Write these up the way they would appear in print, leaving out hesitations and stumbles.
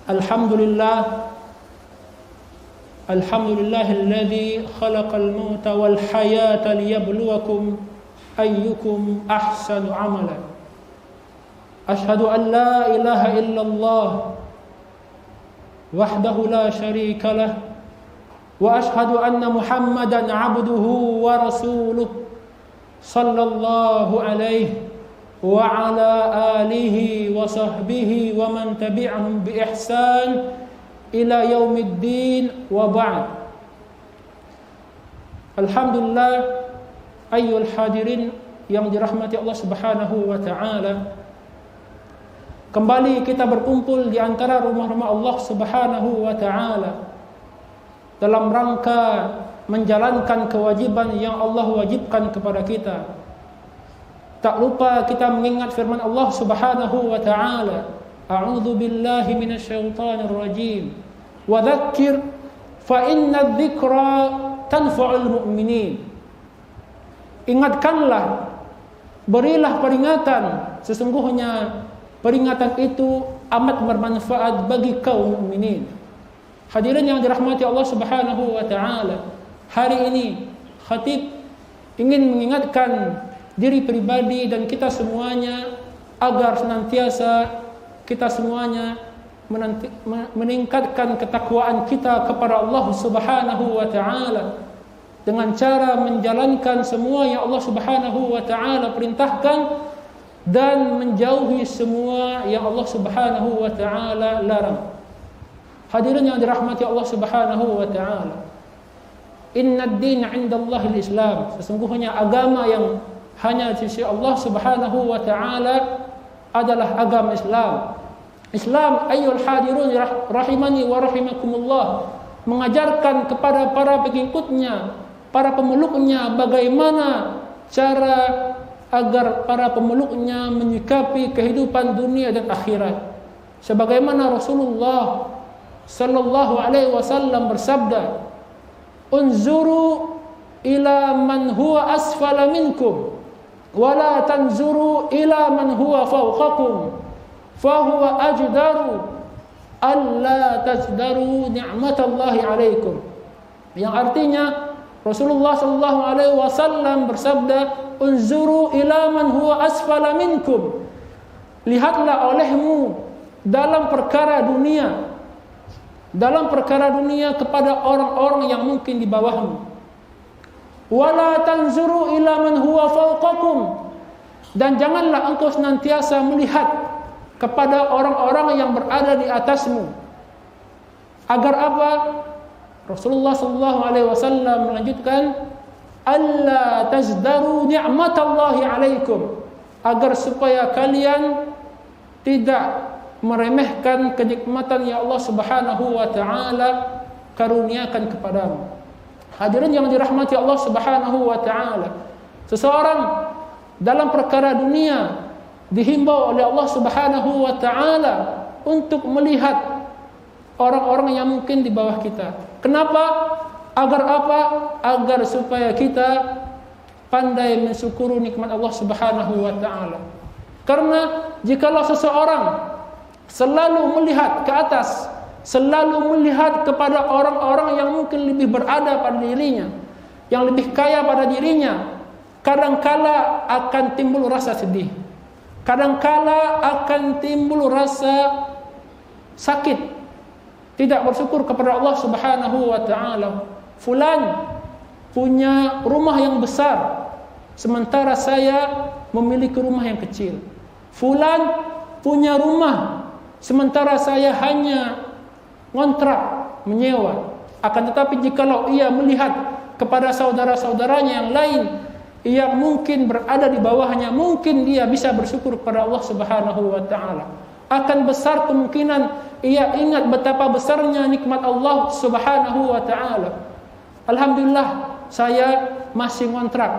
Alhamdulillah Alhamdulillahilladzi khalaqal mauta wal hayata liyabluwakum ayyukum ahsanu amala. Ashhadu an la ilaha illallah wahdahu la syarika lah wa ashhadu anna Muhammadan abduhu wa rasuluh sallallahu alaihi wa ala alihi wa sahbihi wa man tabi'ahum bi ihsan ila yaumiddin wa ba'd. Alhamdulillah ayyuhal hadirin yang dirahmati Allah Subhanahu wa taala. Kembali kita berkumpul di antara rumah-rumah Allah Subhanahu wa taala dalam rangka menjalankan kewajiban yang Allah wajibkan kepada kita. Tak lupa kita mengingat firman Allah Subhanahu wa taala, a'udzu billahi minasyaitonir rajim. Wa dzakir fa inna dzikra tanfa'ul mu'minin. Ingatkanlah, berilah peringatan, sesungguhnya peringatan itu amat bermanfaat bagi kaum mukminin. Hadirin yang dirahmati Allah Subhanahu wa taala, hari ini khatib ingin mengingatkan diri pribadi dan kita semuanya agar senantiasa kita semuanya meningkatkan ketakwaan kita kepada Allah Subhanahu wa taala dengan cara menjalankan semua yang Allah Subhanahu wa taala perintahkan dan menjauhi semua yang Allah Subhanahu wa taala larang. Hadirin yang dirahmati Allah Subhanahu wa taala, innad din 'indallahil Islam. Sesungguhnya agama yang hanya di sisi Allah Subhanahu wa taala adalah agama Islam. Islam ayyuhal hadirun rahimani wa rahimakumullah mengajarkan kepada para pengikutnya, para pemeluknya bagaimana cara agar para pemeluknya menyikapi kehidupan dunia dan akhirat. Sebagaimana Rasulullah sallallahu alaihi wasallam bersabda, "Unzuru ila man huwa asfala minkum wala tanzuru ila man huwa fawqakum fahuwa ajdaru alla tazdaru ni'matallahi alaikum." Yang artinya Rasulullah sallallahu alaihi wasallam bersabda, "Unzuru ila man huwa asfala minkum." Lihatlah olehmu dalam perkara dunia kepada orang-orang yang mungkin di bawahmu. Wala tanzuru ila man huwa fawqakum, dan janganlah engkau senantiasa melihat kepada orang-orang yang berada di atasmu. Agar apa? Rasulullah sallallahu alaihi wasallam melanjutkan, alla tazdaru ni'matallahi alaikum, agar supaya kalian tidak meremehkan kenikmatan yang Allah Subhanahu wa taala karuniakan kepadamu. Hadirin yang dirahmati Allah Subhanahu wa taala, seseorang dalam perkara dunia dihimbau oleh Allah Subhanahu wa taala untuk melihat orang-orang yang mungkin di bawah kita. Kenapa? Agar apa? Agar supaya kita pandai mensyukuri nikmat Allah Subhanahu wa taala. Karena jikalau seseorang selalu melihat ke atas, selalu melihat kepada orang-orang yang mungkin lebih berada pada dirinya, yang lebih kaya pada dirinya, kadangkala akan timbul rasa sedih, kadangkala akan timbul rasa sakit, tidak bersyukur kepada Allah Subhanahu wa taala. Fulan punya rumah yang besar, sementara saya memiliki rumah yang kecil. Fulan punya rumah, sementara saya hanya ngontrak, menyewa. Akan tetapi jikalau ia melihat kepada saudara-saudaranya yang lain yang mungkin berada di bawahnya, mungkin dia bisa bersyukur kepada Allah Subhanahu wa taala. Akan besar kemungkinan ia ingat betapa besarnya nikmat Allah Subhanahu wa taala. Alhamdulillah, saya masih ngontrak.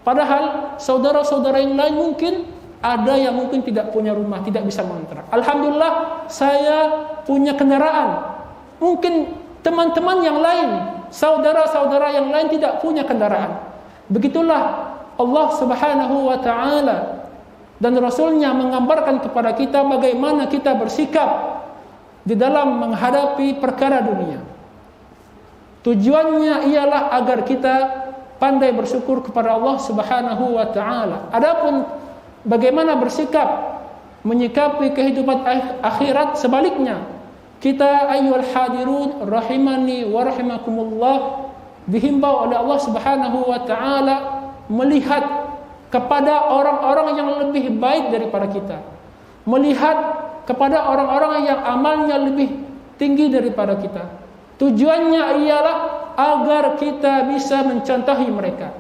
Padahal saudara-saudara yang lain mungkin ada yang mungkin tidak punya rumah, tidak bisa ngontrak. Alhamdulillah, saya punya kendaraan. Mungkin teman-teman yang lain, saudara-saudara yang lain tidak punya kendaraan. Begitulah Allah Subhanahu wa taala dan Rasulnya menggambarkan kepada kita bagaimana kita bersikap di dalam menghadapi perkara dunia. Tujuannya ialah agar kita pandai bersyukur kepada Allah Subhanahu wa taala. Adapun bagaimana bersikap menyikapi kehidupan akhirat, sebaliknya kita ayyuhal hadirun rahimani wa rahimakumullah dihimbau oleh Allah Subhanahu wa taala melihat kepada orang-orang yang lebih baik daripada kita, melihat kepada orang-orang yang amalnya lebih tinggi daripada kita. Tujuannya ialah agar kita bisa mencontohi mereka,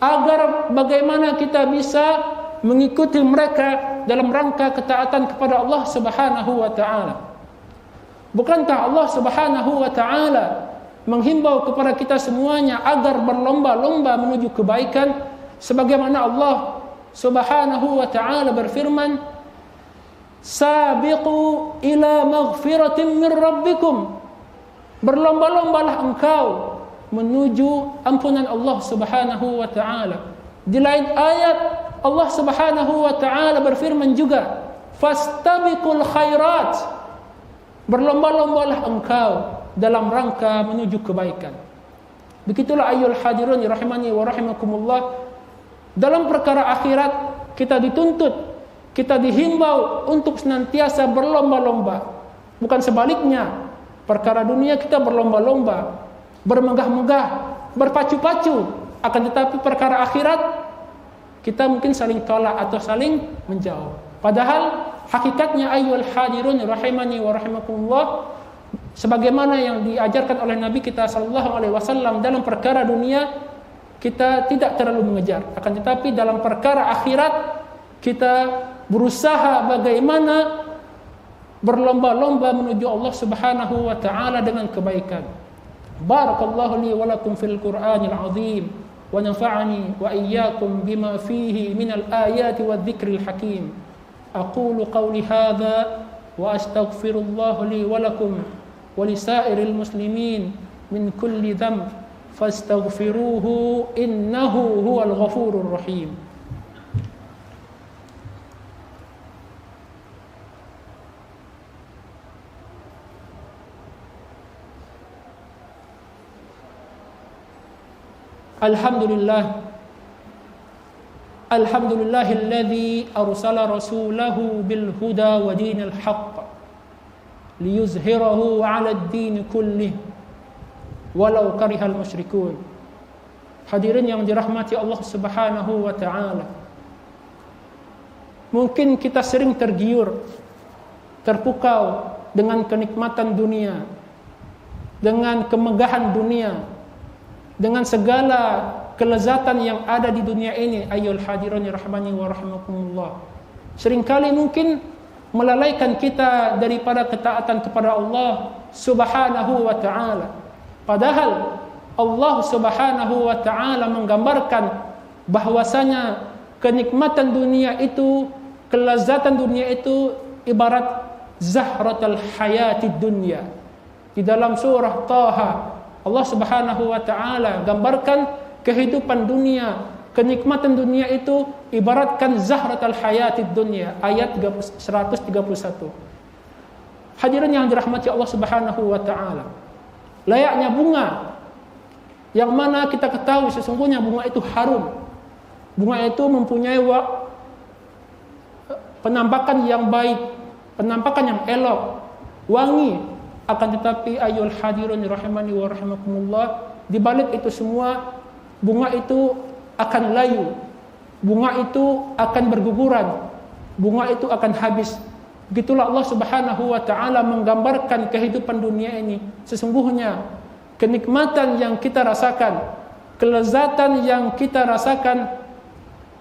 agar bagaimana kita bisa mengikuti mereka dalam rangka ketaatan kepada Allah Subhanahu wa taala. Bukankah Allah Subhanahu wa taala menghimbau kepada kita semuanya agar berlomba-lomba menuju kebaikan, sebagaimana Allah Subhanahu wa taala berfirman, "Sabiqu ila maghfiratin min rabbikum." Berlomba-lombalah engkau menuju ampunan Allah Subhanahu wa taala. Di lain ayat Allah Subhanahu wa taala berfirman juga, "Fastabiqul khairat." Berlomba-lombalah engkau dalam rangka menuju kebaikan. Begitulah ayyuhal hadirun rahimani wa rahimakumullah. Dalam perkara akhirat kita dituntut, kita dihimbau untuk senantiasa berlomba-lomba. Bukan sebaliknya. Perkara dunia kita berlomba-lomba, bermegah-megah, berpacu-pacu. Akan tetapi perkara akhirat kita mungkin saling tolak atau saling menjauh. Padahal hakikatnya ayyuhal hadirun rahimani wa rahimakumullah, sebagaimana yang diajarkan oleh Nabi kita sallallahu alaihi wasallam, dalam perkara dunia kita tidak terlalu mengejar, akan tetapi dalam perkara akhirat kita berusaha bagaimana berlomba-lomba menuju Allah Subhanahu wa taala dengan kebaikan. Barakallahu li wa lakum fil Qur'anil azim wa nafa'ani wa iyyakum bima fihi minal ayati wadh-dhikril hakim. Aqulu qawli hadha wa astaghfirullah li wa lakum wa lisairil muslimin min kulli dhanb fastaghfiruhu innahu huwal ghafurur rahim. Alhamdulillahilladzi arsala rasulahu bil huda wa dinil haqq liyuzhirahu 'ala ad-din kullih walau karihal musyrikun. Hadirin yang dirahmati Allah Subhanahu wa taala. Mungkin kita sering tergiur, terpukau dengan kenikmatan dunia, dengan kemegahan dunia, dengan segala kelezatan yang ada di dunia ini. Ayyuhal hadirun rahmani wa rahimakumullah. Seringkali mungkin melalaikan kita daripada ketaatan kepada Allah Subhanahu wa taala. Padahal Allah Subhanahu wa taala menggambarkan bahwasanya kenikmatan dunia itu, kelezatan dunia itu ibarat zahratul hayatid dunya. Di dalam surah Taha Allah Subhanahu wa taala gambarkan kehidupan dunia, kenikmatan dunia itu ibaratkan zahratul hayatid dunya, ayat 131. Hadirin yang dirahmati Allah Subhanahu wa taala, layaknya bunga yang mana kita ketahui sesungguhnya bunga itu harum. Bunga itu mempunyai penampakan yang baik, penampakan yang elok, wangi. Akan tetapi ayyuhal hadirun rahimani wa rahimakumullah, di balik itu semua bunga itu akan layu, bunga itu akan berguguran, bunga itu akan habis. Begitulah Allah Subhanahu wa taala menggambarkan kehidupan dunia ini. Sesungguhnya kenikmatan yang kita rasakan, kelezatan yang kita rasakan,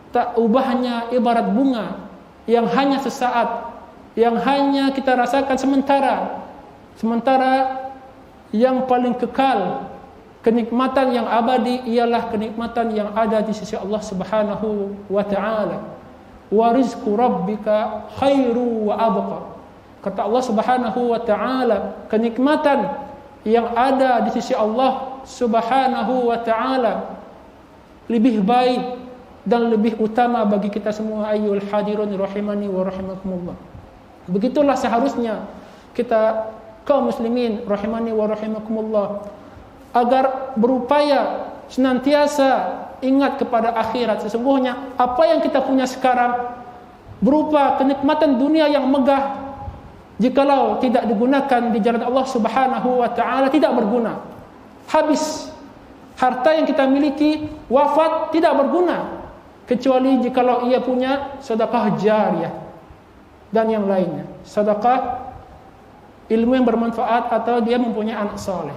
tak ubahnya ibarat bunga yang hanya sesaat, yang hanya kita rasakan sementara. Sementara yang paling kekal, kenikmatan yang abadi ialah kenikmatan yang ada di sisi Allah Subhanahu wa taala. Wa rizqu rabbika khairu wa abqa. Kata Allah Subhanahu wa taala, kenikmatan yang ada di sisi Allah Subhanahu wa taala lebih baik dan lebih utama bagi kita semua ayyuhal hadirun rahimani wa rahimakumullah. Begitulah seharusnya kita kaum muslimin rahimani wa rahimakumullah agar berupaya senantiasa ingat kepada akhirat. Sesungguhnya apa yang kita punya sekarang berupa kenikmatan dunia yang megah, jikalau tidak digunakan di jalan Allah Subhanahu wa taala tidak berguna. Habis. Harta yang kita miliki wafat tidak berguna kecuali jikalau ia punya sedekah jariyah dan yang lainnya. Sedekah ilmu yang bermanfaat atau dia mempunyai anak saleh.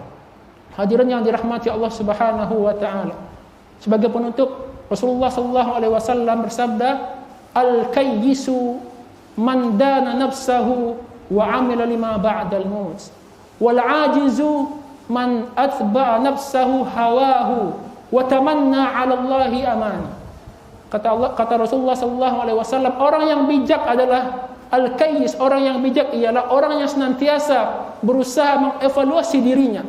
Hadirin yang dirahmati Allah Subhanahu wa taala. Sebagai penutup, Rasulullah sallallahu alaihi wasallam bersabda, "Al-kayyisu man dana nafsahu wa 'amila lima ba'dal maut. Wal 'ajizu man atba'a nafsahu hawahu wa tamanna 'ala Allahi amani." Kata Rasulullah sallallahu alaihi wasallam, orang yang bijak adalah al-kayyis. Orang yang bijak ialah orang yang senantiasa berusaha mengevaluasi dirinya,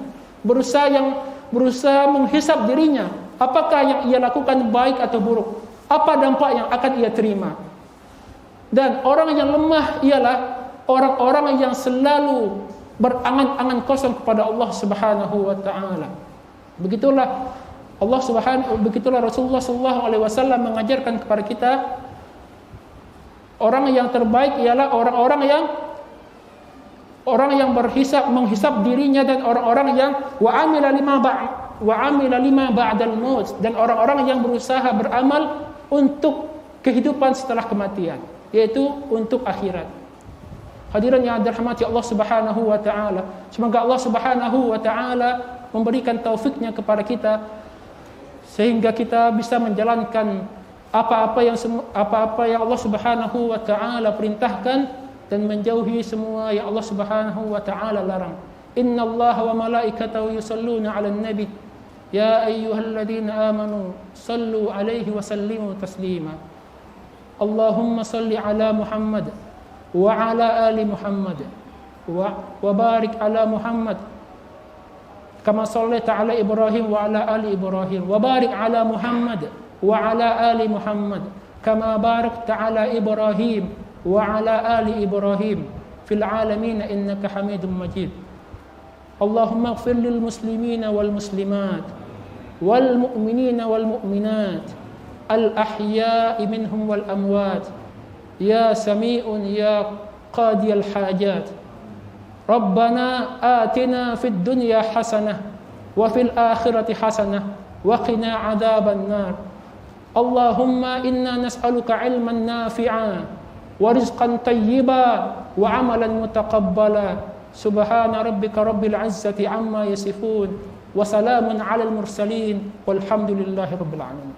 berusaha menghisap dirinya, apakah yang ia lakukan baik atau buruk, apa dampak yang akan ia terima. Dan orang yang lemah ialah orang-orang yang selalu berangan-angan kosong kepada Allah Subhanahu wa taala. Begitulah Rasulullah sallallahu alaihi wasallam mengajarkan kepada kita, orang yang terbaik ialah orang yang menghisap dirinya, dan orang-orang yang wa amila lima ba'dal maut, dan orang-orang yang berusaha beramal untuk kehidupan setelah kematian, yaitu untuk akhirat. Hadirin yang dirahmati Allah Subhanahu wa taala, semoga Allah Subhanahu wa taala memberikan taufiknya kepada kita sehingga kita bisa menjalankan apa-apa yang Allah Subhanahu wa taala perintahkan dan menjauhi semua yang Allah Subhanahu wa taala larang. Innallaha wa malaikatahu yusalluna 'alan nabi ya ayyuhalladzina amanu sallu 'alaihi wa sallimu taslima. Allahumma salli 'ala Muhammad wa 'ala ali Muhammad wa barik 'ala Muhammad kama shallaita 'ala Ibrahim wa 'ala ali Ibrahim wa barik 'ala Muhammad wa 'ala ali Muhammad kama barakta 'ala Ibrahim wa 'ala ali Ibrahim fil 'alamin innaka Hamidum Majid. Allahumma ighfir lil muslimina wal muslimat wal mu'minina wal mu'minat al ahya'i minhum wal amwat ya sami'un ya qadiyal hajat. Rabbana atina fid dunya hasanah wa fil akhirati hasanah wa qina adzaban nar. Allahumma inna nas'aluka 'ilman nafi'an wa rizqan tayyiban wa 'amalan mutaqabbala. Subhana rabbika rabbil 'izzati 'amma yasifun wa salamun 'alal mursalin walhamdulillahi rabbil 'alamin.